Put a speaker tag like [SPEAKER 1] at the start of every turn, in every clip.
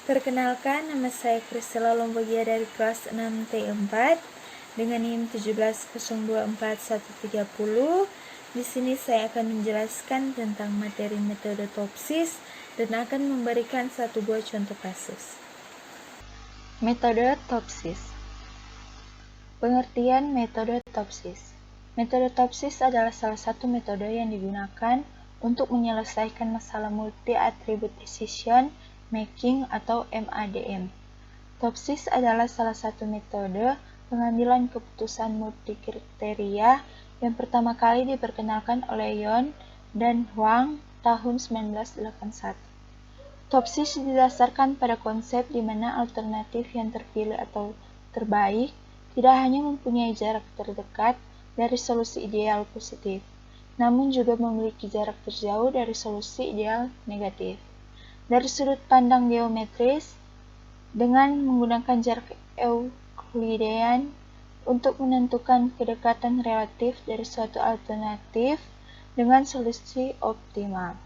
[SPEAKER 1] Perkenalkan, nama saya Krisela Lombogia dari kelas 6T4 dengan NIM 1702430. Di sini saya akan menjelaskan tentang materi metode TOPSIS dan akan memberikan satu buah contoh kasus. Metode TOPSIS. Pengertian metode TOPSIS. Metode TOPSIS adalah salah satu metode yang digunakan untuk menyelesaikan masalah multi-attribute decision making atau MADM. TOPSIS adalah salah satu metode pengambilan keputusan multikriteria yang pertama kali diperkenalkan oleh Yon dan Huang tahun 1981. TOPSIS didasarkan pada konsep di mana alternatif yang terpilih atau terbaik tidak hanya mempunyai jarak terdekat dari solusi ideal positif, namun juga memiliki jarak terjauh dari solusi ideal negatif. Dari sudut pandang geometris, dengan menggunakan jarak Euklidean untuk menentukan kedekatan relatif dari suatu alternatif dengan solusi optimal.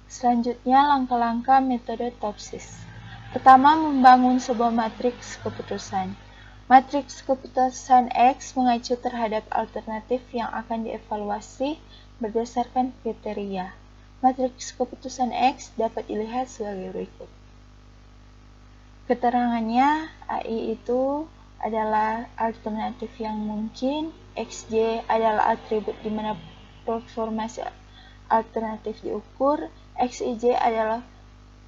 [SPEAKER 1] Selanjutnya, langkah-langkah metode TOPSIS. Pertama, membangun sebuah matriks keputusan. Matriks keputusan X mengacu terhadap alternatif yang akan dievaluasi berdasarkan kriteria. Matriks keputusan X dapat dilihat sebagai berikut. Keterangannya, AI itu adalah alternatif yang mungkin, XJ adalah atribut di mana performasi alternatif diukur, XIJ adalah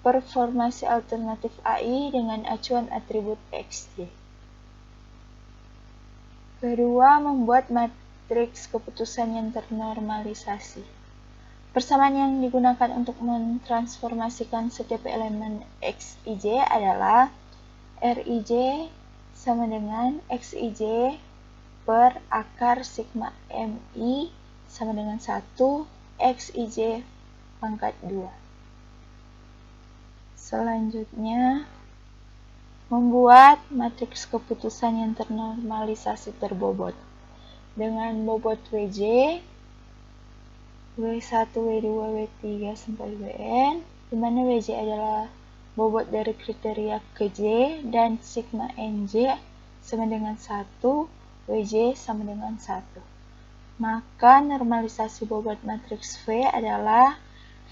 [SPEAKER 1] performasi alternatif AI dengan acuan atribut XJ. Kedua, membuat matriks keputusan yang ternormalisasi. Persamaan yang digunakan untuk mentransformasikan setiap elemen XIJ adalah RIJ sama dengan XIJ per akar sigma MI sama dengan 1 XIJ pangkat 2. Selanjutnya, membuat matriks keputusan yang ternormalisasi terbobot dengan bobot WJ, W1, W2, W3 sampai Wn, di mana WJ adalah bobot dari kriteria ke J dan sigma NJ sama dengan 1, WJ sama dengan 1. Maka normalisasi bobot matriks V adalah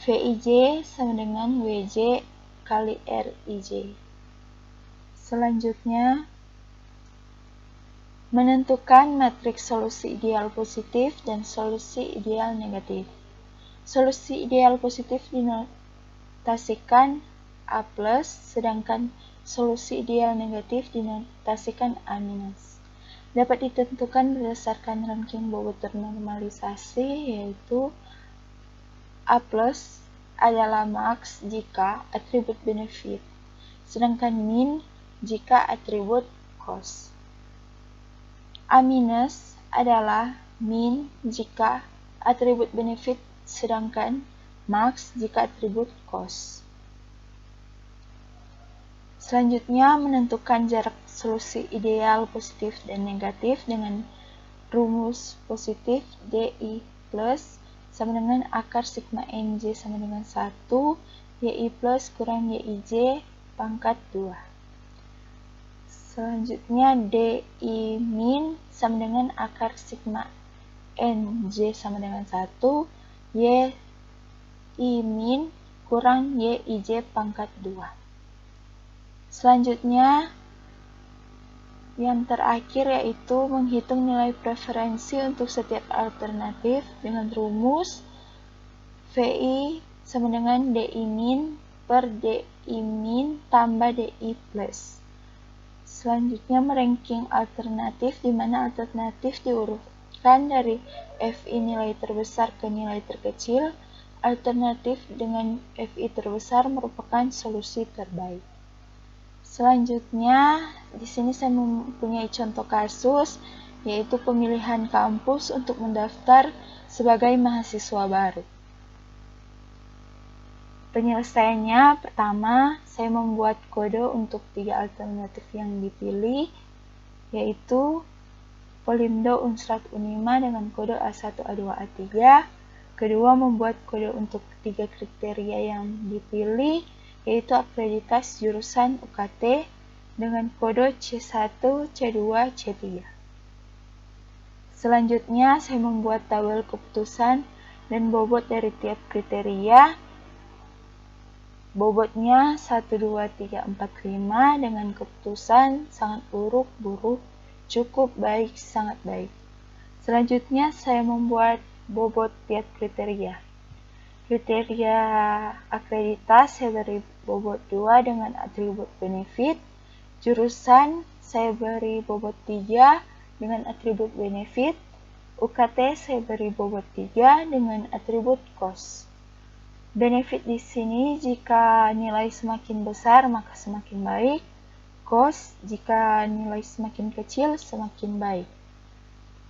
[SPEAKER 1] VIJ sama dengan WJ kali RIJ. Selanjutnya, menentukan matriks solusi ideal positif dan solusi ideal negatif. Solusi ideal positif dinotasikan A+, sedangkan solusi ideal negatif dinotasikan A-. Dapat ditentukan berdasarkan ranking bobot ternormalisasi, yaitu A+ adalah max jika atribut benefit, sedangkan min jika atribut cost. A- adalah min jika atribut benefit, sedangkan max jika atribut cost. Selanjutnya, menentukan jarak solusi ideal positif dan negatif dengan rumus positif DI plus sama dengan akar sigma NJ sama dengan 1, YI plus kurang YIJ pangkat 2. Selanjutnya, DI min sama dengan akar sigma NJ sama dengan 1, YI min kurang YIJ pangkat 2. Selanjutnya, yang terakhir yaitu menghitung nilai preferensi untuk setiap alternatif dengan rumus VI sama dengan DI min per DI min tambah DI plus. Selanjutnya, meranking alternatif di mana alternatif diurutkan dari FI nilai terbesar ke nilai terkecil. Alternatif dengan FI terbesar merupakan solusi terbaik. Selanjutnya, di sini saya mempunyai contoh kasus, yaitu pemilihan kampus untuk mendaftar sebagai mahasiswa baru. Penyelesaiannya, pertama, saya membuat kode untuk 3 alternatif yang dipilih, yaitu Polindo Unsrat Unima dengan kode A1, A2, A3. Kedua, membuat kode untuk 3 kriteria yang dipilih, yaitu akreditas jurusan UKT dengan kode C1, C2, C3. Selanjutnya, saya membuat tabel keputusan dan bobot dari tiap kriteria. Bobotnya 1, 2, 3, 4, 5 dengan keputusan sangat buruk, buruk, cukup, baik, sangat baik. Selanjutnya, saya membuat bobot tiap kriteria. Kriteria akreditas saya beri bobot 2 dengan atribut benefit. Jurusan saya beri bobot 3 dengan atribut benefit. UKT saya beri bobot 3 dengan atribut cost. Benefit di sini jika nilai semakin besar maka semakin baik. Cost jika nilai semakin kecil semakin baik.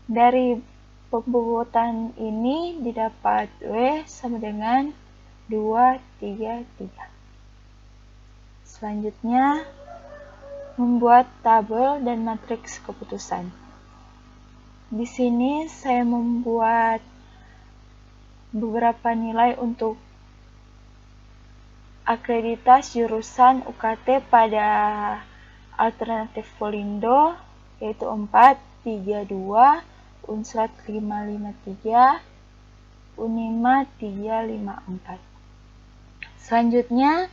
[SPEAKER 1] Dari pembobotan ini didapat W sama dengan 2, 3, 3. Selanjutnya, membuat tabel dan matriks keputusan. Di sini saya membuat beberapa nilai untuk akreditas jurusan UKT pada alternatif Polindo, yaitu 4, 3, 2, Unsrat 5, 5, 3, Unima 3, 5, 4. Selanjutnya,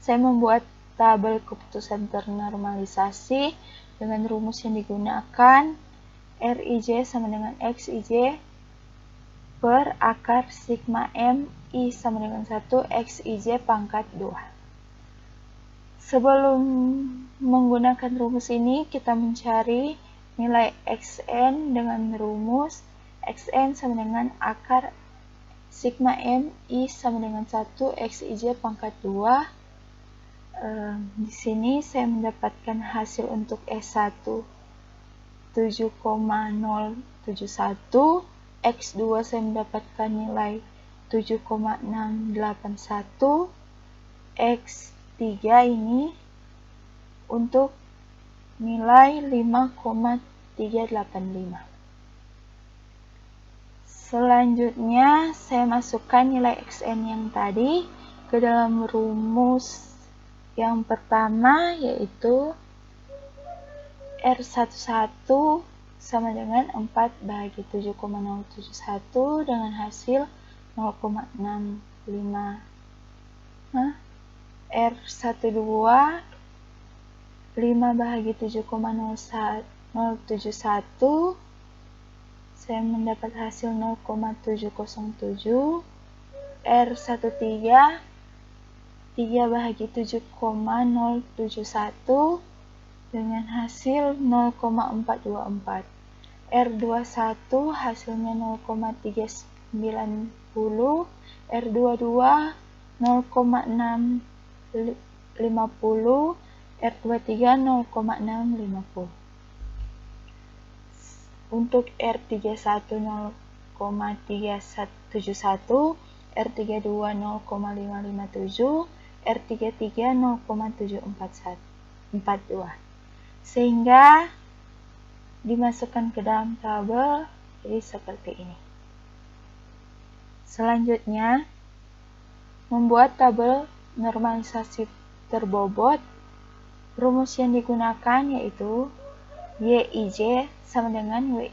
[SPEAKER 1] saya membuat tabel keputusan ternormalisasi dengan rumus yang digunakan. Rij sama dengan Xij per akar sigma M I sama dengan 1 Xij pangkat 2. Sebelum menggunakan rumus ini, kita mencari nilai Xn dengan rumus Xn sama dengan akar sigma M I sama dengan 1 Xij pangkat 2. Di sini saya mendapatkan hasil untuk S1 7,071, X2 saya mendapatkan nilai 7,681, X3 ini untuk nilai 5,385. Selanjutnya saya masukkan nilai Xn yang tadi ke dalam rumus yang pertama, yaitu R11 sama dengan 4 bahagi 7,071 dengan hasil 0,65. R12 5 bahagi 7,071 saya mendapat hasil 0,707. R13 3 bahagi 7,071 dengan hasil 0,424. R21 hasilnya 0,390, R22 0,650, R23 0,650. Untuk R31 0,371, R32 0,557, R33 0,742. Sehingga dimasukkan ke dalam tabel jadi seperti ini. Selanjutnya, membuat tabel normalisasi terbobot. Rumus yang digunakan yaitu Yij sama dengan Wi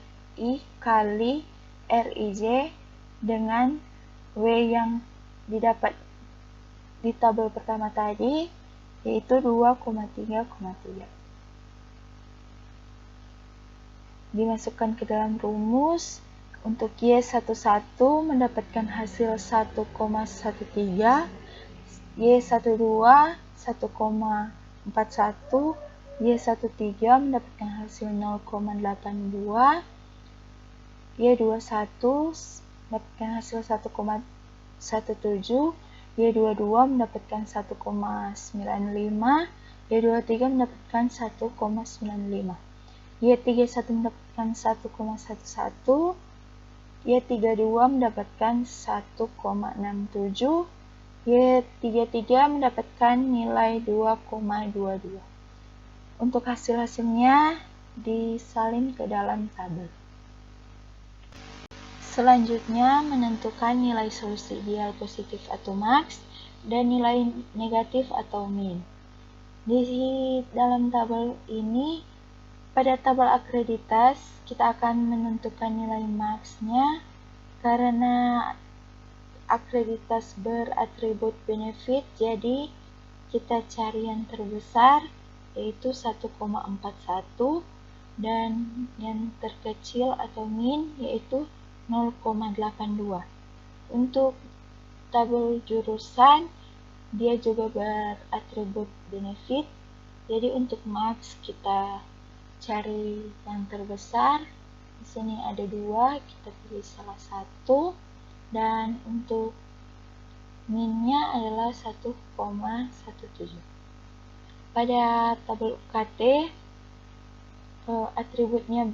[SPEAKER 1] kali Rij dengan W yang didapat di tabel pertama tadi, yaitu 2,3,3. Dimasukkan ke dalam rumus. Untuk Y11 mendapatkan hasil 1,13, Y12 1,41, Y13 mendapatkan hasil 0,82, Y21 mendapatkan hasil 1,17, Y22 mendapatkan 1,95, Y23 mendapatkan 1,95, Y31 mendapatkan 1,11, Y32 mendapatkan 1,67, Y33 mendapatkan nilai 2,22. Untuk hasil-hasilnya disalin ke dalam tabel. Selanjutnya, menentukan nilai solusi ideal positif atau max. dan nilai negatif atau min. Di dalam tabel ini, pada tabel akreditas, kita akan menentukan nilai maksnya karena akreditas beratribut benefit, jadi kita cari yang terbesar yaitu 1,41 dan yang terkecil atau min yaitu 0,82. Untuk tabel jurusan, dia juga beratribut benefit, jadi untuk marks kita cari yang terbesar. Di sini ada 2, kita pilih salah satu, dan untuk minnya adalah 1,17. Pada tabel UKT, atributnya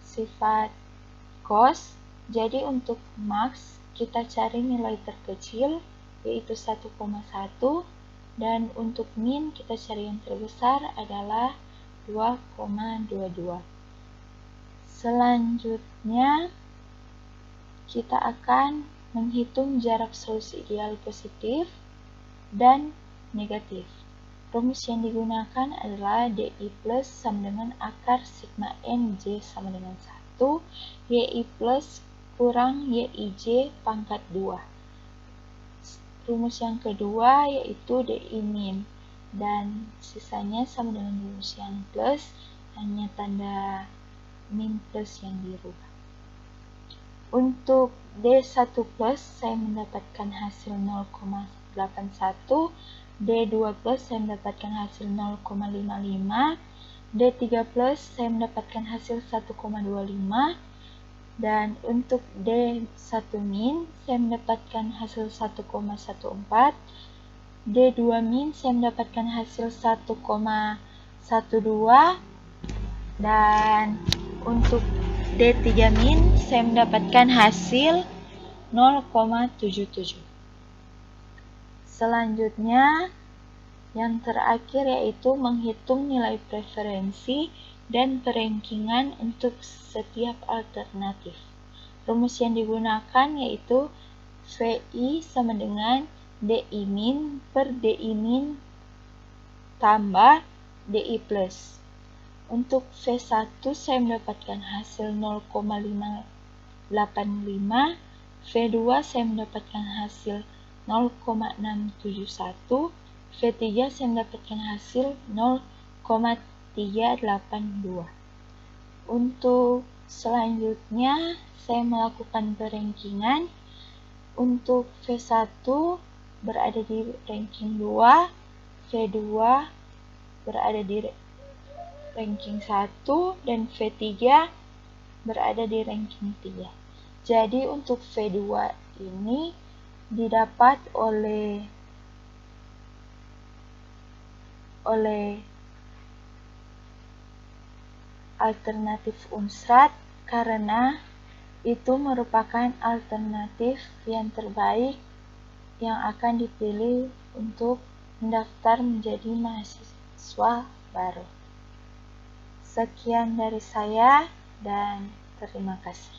[SPEAKER 1] bersifat cost, jadi untuk marks kita cari nilai terkecil yaitu 1,1, dan untuk min kita cari yang terbesar adalah 2,22. Selanjutnya kita akan menghitung jarak solusi ideal positif dan negatif. Rumus yang digunakan adalah DI plus sama dengan akar sigma N J sama dengan 1, YI plus kurang YIJ pangkat 2. Rumus yang kedua yaitu DI min, dan sisanya sama dengan rumus yang plus, hanya tanda min plus yang dirubah. Untuk D1 plus saya mendapatkan hasil 0,81, D2 plus saya mendapatkan hasil 0,55, D3 plus saya mendapatkan hasil 1,25, dan untuk D1 min saya mendapatkan hasil 1,14, D2 min saya mendapatkan hasil 1,12, dan untuk D3 min saya mendapatkan hasil 0,77. Selanjutnya, yang terakhir yaitu menghitung nilai preferensi dan perankingan untuk setiap alternatif. Rumus yang digunakan yaitu VI sama dengan DI min per DI min tambah DI plus. Untuk V1 saya mendapatkan hasil 0,585, V2 saya mendapatkan hasil 0,671, V3 saya mendapatkan hasil 0,382. Untuk selanjutnya saya melakukan perankingan. Untuk V1 berada di ranking 2, V2 berada di ranking 1, dan V3 berada di ranking 3. Jadi untuk V2 ini didapat oleh alternatif Unsrat karena itu merupakan alternatif yang terbaik yang akan dipilih untuk mendaftar menjadi mahasiswa baru. Sekian dari saya dan terima kasih.